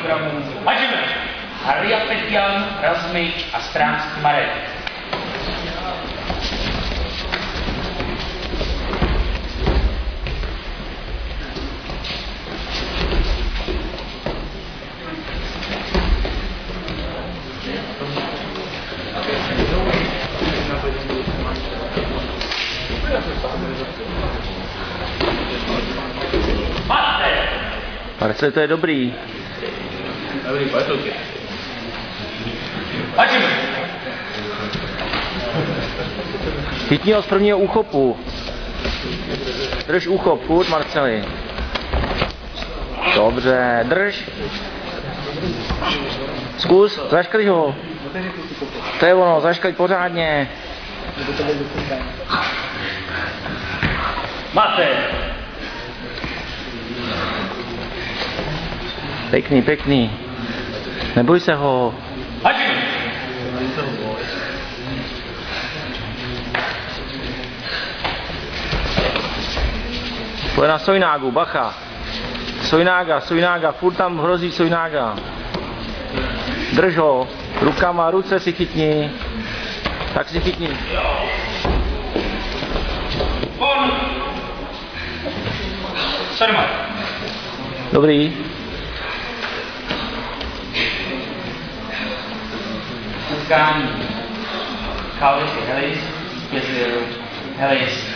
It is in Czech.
programu Hažime. Harry a Petian, Razmik a Stránský Marek. Marcel, to je dobrý. Dobrý, pojď. Chytni ho z prvního úchopu. Drž úchop, furt, Marceli. Dobře, drž. Zkus, zaškliť ho. To je ono, zaškliť pořádně. Máte. Pěkný, pěkný. Neboj se ho. Pojď na Sojnágu, bacha. Sojnága, furt tam hrozí Sojnága. Drž ho, rukama, ruce si chytni. Tak si chytni. Dobrý. Utkání. Kaulis je Helis, vítězil Helis.